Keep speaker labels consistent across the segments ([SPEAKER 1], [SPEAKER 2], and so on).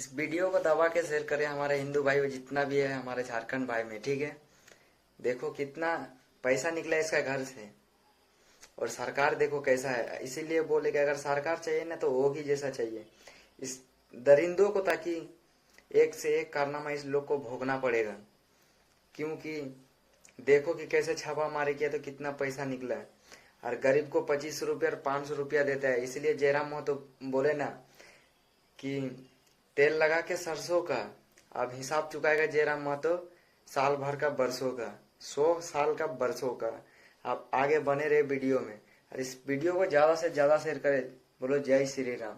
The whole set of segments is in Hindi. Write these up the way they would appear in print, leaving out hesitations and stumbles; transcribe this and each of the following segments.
[SPEAKER 1] इस वीडियो को दबा के शेयर करें हमारे हिंदू भाई जितना भी है हमारे झारखंड भाई में, ठीक है। देखो कितना पैसा निकला इसका घर से, और सरकार देखो कैसा है। इसीलिए बोले कि अगर सरकार चाहिए ना तो होगी जैसा चाहिए इस दरिंदों को, ताकि एक से एक कारनामा इस लोग को भोगना पड़ेगा। क्योंकि देखो कि कैसे छापा मारे किया तो कितना पैसा निकला है, और गरीब को 25 रुपया और 500 रुपया देता है। इसलिए जयराम महतो बोले ना कि तेल लगा के सरसों का, अब हिसाब चुकाएगा जयराम महतो साल भर का बरसों का, 100 साल का बरसों का। आप आगे बने रहे वीडियो में, और इस वीडियो को ज्यादा से ज्यादा शेयर करें। बोलो जय श्री राम।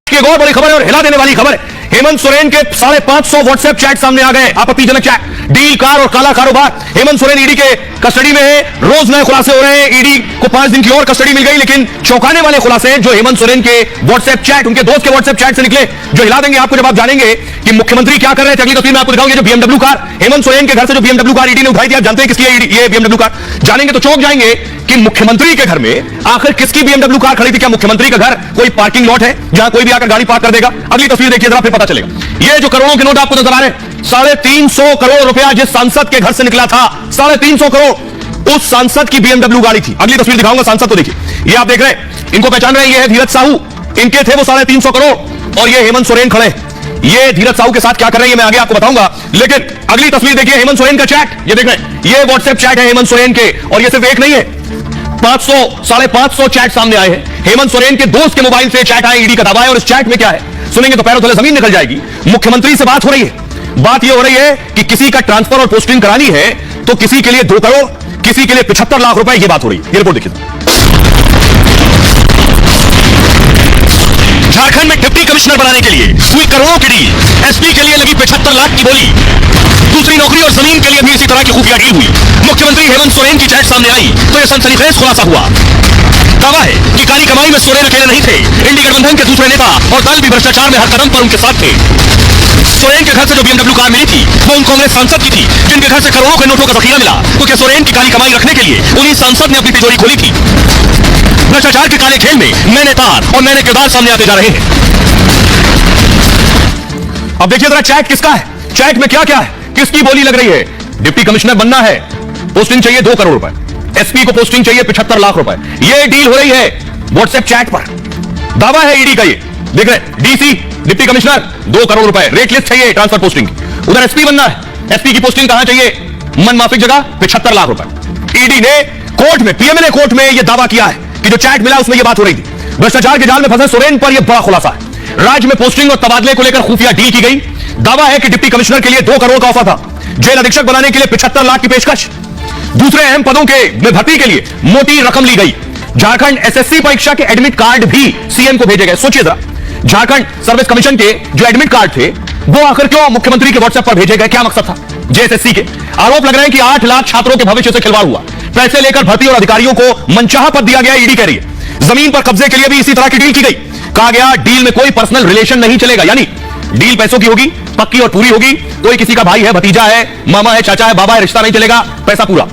[SPEAKER 2] एक और बड़ी खबर है और हिला देने वाली खबर है। हेमंत सोरेन के 550 व्हाट्सएप चैट सामने आ गए। आपत्तिजनक चैट, डील, कार और काला कारोबार। हेमंत सोरेन ईडी के कस्टडी में है, रोज नए खुलासे हो रहे हैं। ईडी को 5 दिन की और कस्टडी मिल गई, लेकिन चौंकाने वाले खुलासे जो हेमंत सोरेन के व्हाट्सएप चैट, उनके दोस्त के व्हाट्सएप चैट से निकले, जो हिला देंगे आपको जब आप जानेंगे कि मुख्यमंत्री क्या कर रहे थे। अगली तस्वीर में आपको दिखाऊंगे जो बीएमडब्ल्यू कार, हेमंत सोरेन के घर से जो बीएमडब्ल्यू कार ईडी ने उठाई थी। आप जानते हैं किसकी है ये बीएमडब्ल्यू कार? जानेंगे तो चौंक जाएंगे कि मुख्यमंत्री के घर में आखिर किसकी बीएमडब्ल्यू कार खड़ी थी। क्या मुख्यमंत्री का घर कोई पार्किंग लॉट है जहां कोई भी आकर गाड़ी पार्क कर देगा? अगली तस्वीर देखिए जरा, फिर पता चलेगा। ये जो करोड़ों के नोट आपको नजर आ रहे हैं, 350 करोड़ रुपया जिस सांसद के घर से निकला था, 350 करोड़ उस सांसद की बीएमडब्ल्यू गाड़ी थी। अगली तस्वीर दिखाऊंगा सांसद को, देखिए ये आप देख रहे हैं, इनको पहचान रहे हैं, ये है धीरज साहू, इनके थे वो 350 करोड़, और ये हेमंत सोरेन खड़े। ये धीरज साहू के साथ क्या कर रहे हैं मैं आगे आपको बताऊंगा, लेकिन अगली तस्वीर देखिए हेमंत सोरेन का चैट, ये देख रहे हैं, ये व्हाट्सएप चैट है हेमंत सोरेन के, और ये सिर्फ एक नहीं है, 500-550 चैट सामने आए हैं। हेमंत सोरेन के दोस्त के मोबाइल से चैट आए, ईडी का दावा है। और इस चैट में क्या है सुनेंगे तो पैरों तले जमीन निकल जाएगी। मुख्यमंत्री से बात हो रही है, बात यह हो रही है कि किसी का ट्रांसफर और पोस्टिंग करानी है तो किसी के लिए 2 करोड़, किसी के लिए 75 लाख रुपए, ये बात हो रही है। ये रिपोर्ट देखिए। झारखंड में डिप्टी कमिश्नर बनाने के लिए हुई करोड़ों की डील, एसपी के लिए लगी 75 लाख की बोली, दूसरी नौकरी और जमीन के लिए भी इसी तरह की खुफिया डील हुई। मुख्यमंत्री हेमंत सोरेन की चैट सामने आई तो यह सनसनीखेज खुलासा हुआ। दावा है कि काली कमाई में सोरेन अकेले नहीं थे, इंडी गठबंधन के दूसरे नेता और दल भी भ्रष्टाचार में हर कदम पर उनके साथ थे। सोरेन के घर से जो बीएमडब्ल्यू कार मिली थी वो उन कांग्रेस सांसद की थी जिनके घर से करोड़ों के नोटों का जखीरा मिला। तो क्या सोरेन की काली कमाई रखने के लिए उन्हीं सांसद ने अपनी तिजोरी खोली थी? भ्रष्टाचार के काले खेल में नए तार और नए किरदार सामने आते जा रहे हैं। अब देखिए जरा चैट किसका है, चैट में क्या क्या है, किसकी बोली लग रही है। डिप्टी कमिश्नर बनना है, पोस्टिंग चाहिए 2 करोड़ रुपए, एसपी को पोस्टिंग चाहिए 75 लाख रुपए। यह डील हो रही है व्हाट्सएप चैट पर। दावा है ईडी का, ये देख रहे हैं, डीसी डिप्टी कमिश्नर 2 करोड़ रुपए, रेट लिस्ट चाहिए ट्रांसफर पोस्टिंग। उधर एसपी बनना है, एसपी की पोस्टिंग कहां चाहिए, मन माफिक जगह 75 लाख रुपए। ईडी ने कोर्ट में, पीएमएलए कोर्ट में यह दावा किया है कि जो चैट मिला उसमें यह बात हो रही थी। भ्रष्टाचार के जाल में फंसे सोरेन पर यह बड़ा खुलासा है। राज्य में पोस्टिंग और तबादले को लेकर खुफिया डील की गई। दावा है कि डिप्टी कमिश्नर के लिए 2 करोड़ का ऑफर था, जेल अधीक्षक बनाने के लिए 75 लाख की पेशकश, दूसरे अहम पदों के में भर्ती के लिए मोटी रकम ली गई। झारखंड एसएससी परीक्षा के एडमिट कार्ड भी सीएम को भेजे गए। सोचिए जरा, झारखंड सर्विस कमीशन के जो एडमिट कार्ड थे वो आखिर क्यों मुख्यमंत्री के व्हाट्सएप पर भेजे गए, क्या मकसद था जेएसएससी के? आरोप लग रहे हैं कि 8 लाख छात्रों के भविष्य से खिलवाड़ हुआ, पैसे लेकर भर्ती और अधिकारियों को मनचाहा पद दिया गया। ईडी कह रही है जमीन पर कब्जे के लिए भी इसी तरह की डील की गई। कहा गया डील में कोई पर्सनल रिलेशन नहीं चलेगा, यानी डील पैसों की होगी, पक्की और पूरी होगी। कोई किसी का भाई है, भतीजा है, मामा है, चाचा है, बाबा है, रिश्ता नहीं चलेगा, पैसा पूरा,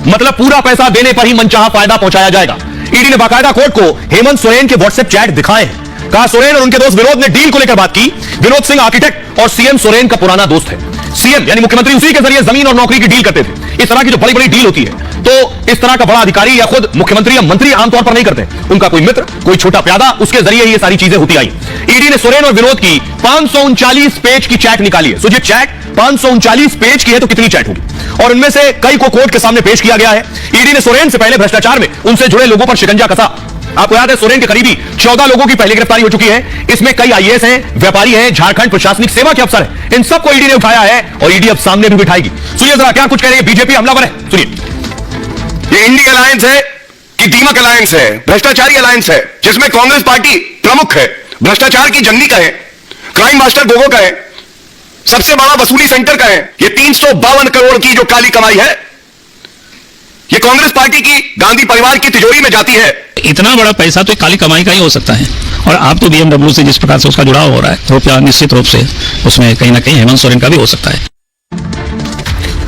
[SPEAKER 2] मतलब पूरा पैसा देने पर ही मनचाहा फायदा पहुंचाया जाएगा। ईडी ने बाकायदा कोर्ट को हेमंत सोरेन के व्हाट्सएप चैट दिखाए हैं। कहा सोरेन और उनके दोस्त विनोद ने डील को लेकर बात की। विनोद सिंह आर्किटेक्ट और सीएम सोरेन का पुराना दोस्त है। सीएम यानी मुख्यमंत्री उसी के जरिए जमीन और नौकरी की डील करते थे। इस तरह की जो बड़ी बड़ी डील होती है तो इस तरह का बड़ा अधिकारी या खुद मुख्यमंत्री या मंत्री आमतौर पर नहीं करते, उनका कोई मित्र, कोई छोटा प्यादा, उसके जरिए ये सारी चीजें होती आई। ईडी ने सोरेन और विनोद की 539 पेज की चैट निकाली है। सोचिए चैट 539 पेज की है तो कितनी चैट होगी, और इनमें से कई को कोर्ट के सामने पेश किया गया है। ईडी ने सोरेन से पहले भ्रष्टाचार में उनसे जुड़े लोगों पर शिकंजा कसा। आपको याद है सोरेन के करीबी 14 लोगों की पहले गिरफ्तारी हो चुकी है। इसमें कई आईएएस हैं, व्यापारी हैं, झारखंड प्रशासनिक सेवा के अफसर हैं। इन सबको ईडी ने उठाया है और ईडी अब सामने भी बिठाएगी। सुनिए जरा क्या कुछ कह रही है बीजेपी हमलावर है, सुनिए।
[SPEAKER 3] ये इंडी अलायंस है कि दीमक अलायंस है, भ्रष्टाचारी अलायंस है, जिसमें कांग्रेस पार्टी प्रमुख है, भ्रष्टाचार की जंगली का है, क्राइम मास्टर गोगो का है, सबसे बड़ा वसूली सेंटर का है। ये 352 करोड़ की जो काली कमाई है ये कांग्रेस पार्टी की, गांधी परिवार की तिजोरी में जाती है।
[SPEAKER 4] इतना बड़ा पैसा तो काली कमाई का ही हो सकता है, और आप तो बीएमडब्ल्यू से जिस प्रकार से उसका जुड़ाव हो रहा है रुपया, निश्चित रूप से उसमें कहीं ना कहीं हेमंत सोरेन का भी हो सकता है।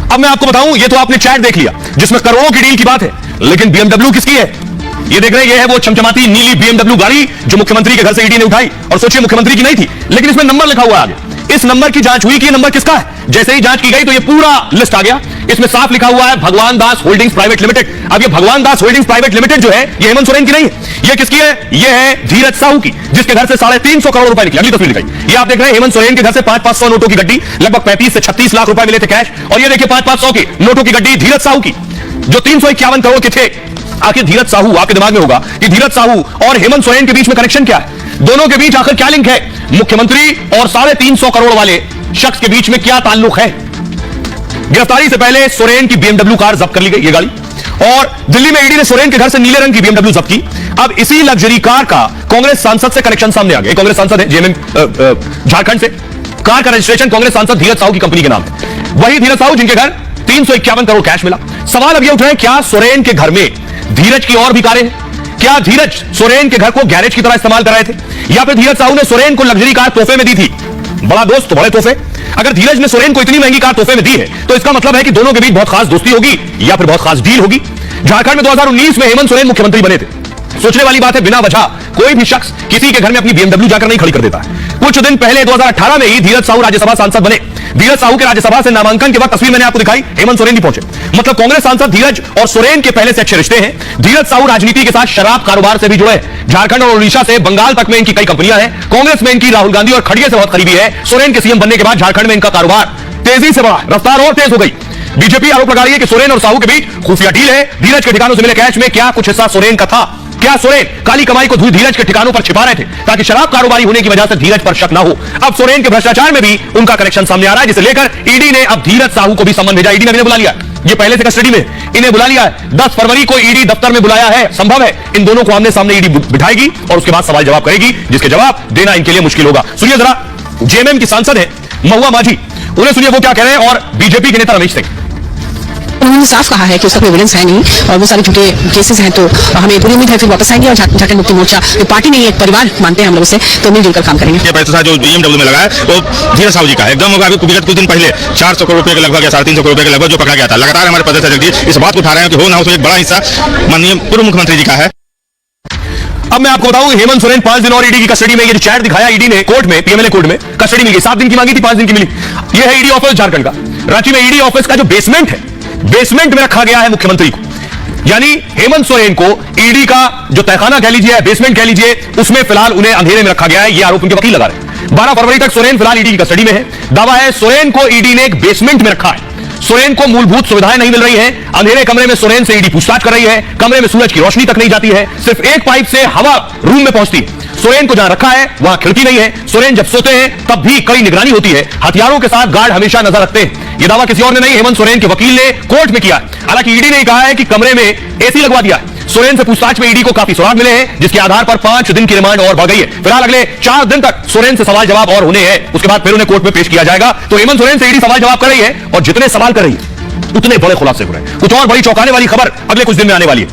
[SPEAKER 2] अब मैं आपको बताऊं, ये तो आपने चैट देख लिया जिसमें करोड़ों की डील की बात है, लेकिन बीएमडब्ल्यू किसकी है? ये देख रहे हैं, ये है वो चमचमाती नीली BMW गाड़ी जो मुख्यमंत्री के घर से ईडी ने उठाई। और सोचिए मुख्यमंत्री की नहीं थी, लेकिन इसमें नंबर लिखा हुआ है आगे। इस नंबर की जांच हुई कि ये नंबर किसका है। जैसे ही जांच की गई तो ये पूरा लिस्ट आ गया। इसमें साफ लिखा हुआ है भगवान दास होल्डिंग्स प्राइवेट लिमिटेड। अब ये भगवान दास होल्डिंग्स प्राइवेट लिमिटेड जो है ये हेमंत सोरेन की नहीं है। ये किसकी है? ये है धीरज साहू की, जिसके घर से 350 करोड़ रुपए निकले। अगली तस्वीर दिखाई, ये आप देख रहे हैं हेमंत सोरेन के घर से 500 नोटों की गड्डी, लगभग 35 से 36 लाख रुपए मिले थे कैश। और ये देखिए 500 की नोटों की गड्डी धीरज साहू की, जो 351 करोड़ के थे। आखिर धीरज साहू, आपके दिमाग में होगा कि धीरज साहू और हेमंत सोरेन के बीच में कनेक्शन क्या है? दोनों के बीच आखिर क्या लिंक है? मुख्यमंत्री और 350 करोड़ वाले शख्स के बीच में क्या ताल्लुक है? गिरफ्तारी से पहले सोरेन की BMW कार जब्त कर ली गई, ये गाड़ी। और दिल्ली में ईडी ने सोरेन के घर से नीले रंग की BMW जब्त की। अब इसी लग्जरी कार का कांग्रेस सांसद से कनेक्शन सामने आ गया। कांग्रेस सांसद है जेएमएम झारखंड से। कार का रजिस्ट्रेशन कांग्रेस सांसद धीरज साहू की कंपनी के नाम है। वही धीरज साहू जिनके घर 351 करोड़ कैश मिला। सवाल अब ये उठ रहे हैं, क्या सोरेन के घर में धीरज की और भी कारें हैं? क्या धीरज सोरेन के घर को गैरेज की तरह इस्तेमाल कर रहे थे, या फिर धीरज साहू ने सोरेन को लग्जरी कार तोहफे में दी थी? बड़ा दोस्त तो बड़े तोहफे। अगर धीरज ने सोरेन को इतनी महंगी कार तोहफे में दी है तो इसका मतलब है कि दोनों के बीच बहुत खास दोस्ती होगी या फिर बहुत खास डील होगी। झारखंड में 2019 में हेमंत सोरेन मुख्यमंत्री बने थे। सोचने वाली बात है, बिना वजह कोई भी शख्स किसी के घर में अपनी BMW जाकर नहीं खड़ी कर देता है। कुछ दिन पहले 2018 में ही धीरज साहू राज्यसभा सांसद बने। धीरज साहू के राज्यसभा से नामांकन के वक्त तस्वीर मैंने आपको दिखाई, हेमंत सोरेन भी पहुंचे। मतलब कांग्रेस सांसद धीरज और सोरेन के पहले से अच्छे रिश्ते हैं। धीरज साहू राजनीति के साथ शराब कारोबार से भी जुड़े हैं। झारखंड और ओडिशा से बंगाल तक में इनकी कई कंपनियां हैं। कांग्रेस में इनकी राहुल गांधी और खड़गे से बहुत करीबी है। सोरेन के सीएम बनने के बाद झारखंड में इनका कारोबार तेजी से बढ़ा, रफ्तार और तेज हो गई। बीजेपी आरोप लगा रही है कि सोरेन और साहू के बीच खुफिया डील है। धीरज के ठिकानों से मिले कैश में क्या कुछ हिस्सा सोरेन का था? क्या सोरेन काली कमाई को धीरज के ठिकानों पर छिपा रहे थे ताकि शराब कारोबारी होने की वजह से धीरज पर शक ना हो? अब सोरेन के भ्रष्टाचार में भी उनका कनेक्शन सामने आ रहा है, जिसे लेकर ईडी ने अब धीरज साहू को भी सम्मन भेजा। ईडी ने इन्हें बुला लिया, ये पहले से कस्टडी में, इन्हें बुला लिया है। 10 फरवरी को ईडी दफ्तर में बुलाया है। संभव है इन दोनों को आमने सामने ईडी बिठाएगी और उसके बाद सवाल जवाब करेगी, जिसके जवाब देना इनके लिए मुश्किल होगा। सुनिए जरा, जेएमएम की सांसद है महुआ माझी, उन्हें सुनिए वो क्या कह रहे हैं। और बीजेपी के नेता रमेश सिंह,
[SPEAKER 5] उन्होंने साफ कहा है कि उसका कोई एविडेंस है नहीं और वो सारे झूठे केसेस हैं, तो हमें पूरी उम्मीद है फिर वापस आएंगे और झारखंड मुक्ति मोर्चा जो पार्टी नहीं एक परिवार मानते हैं हम लोग से, तो मिलजुल कर काम करेंगे।
[SPEAKER 4] ये पैसा जो BMW में लगा है वो धीरज साहू जी का है एकदम। होगा अभी विगत कुछ दिन पहले 400 करोड़ रुपए के लगभग या 350 करोड़ रुपए के लगभग जो पकड़ा गया था। लगातार हमारे प्रदेश अध्यक्ष इस बात को उठा रहे हैं कि हो ना हो तो एक बड़ा हिस्सा माननीय पूर्व मुख्यमंत्री जी का है।
[SPEAKER 2] अब मैं आपको बताऊं, हेमंत सोरेन 5 दिन और ईडी की कस्टडी में। ये जो चैट दिखाया ईडी ने कोर्ट में, पीएमएलए कोर्ट में कस्टडी मिल गई। 7 दिन की मांगी थी, 5 दिन की मिली। ये है ईडी ऑफिस झारखंड का। रांची में ईडी ऑफिस का जो बेसमेंट है, बेसमेंट में रखा गया है मुख्यमंत्री को। यानी हेमंत सोरेन को ईडी का जो तहखाना कह लीजिए, बेसमेंट कह लीजिए, उसमें फिलहाल उन्हें अंधेरे में रखा गया है। ये आरोप उनके वकील लगा रहे हैं। 12 फरवरी तक सोरेन फिलहाल ईडी की कस्टडी में है। दावा है सोरेन को ईडी ने एक बेसमेंट में रखा है। सोरेन को मूलभूत सुविधाएं नहीं मिल रही हैं। अंधेरे कमरे में सोरेन से ईडी पूछताछ कर रही है। कमरे में सूरज की रोशनी तक नहीं जाती है, सिर्फ एक पाइप से हवा रूम में पहुंचती है। सोरेन को जहां रखा है वहां खिड़की नहीं है। सोरेन जब सोते हैं तब भी कड़ी निगरानी होती है। हथियारों के साथ गार्ड हमेशा नजर रखते हैं। यह दावा किसी और ने नहीं, हेमंत सोरेन के वकील ने कोर्ट में किया। हालांकि ईडी ने कहा है कि कमरे में एसी लगवा दिया है। सोरेन से पूछताछ में ईडी को काफी सुराग मिले हैं, जिसके आधार पर 5 दिन की रिमांड और बढ़ गई है। फिलहाल अगले 4 दिन तक सोरेन से सवाल जवाब और होने हैं, उसके बाद फिर उन्हें कोर्ट में पेश किया जाएगा। तो हेमंत सोरेन से ईडी सवाल जवाब कर रही है और जितने सवाल कर रही है उतने बड़े खुलासे हो रहे हैं। कुछ और बड़ी चौंकाने वाली खबर अगले कुछ दिन में आने वाली है।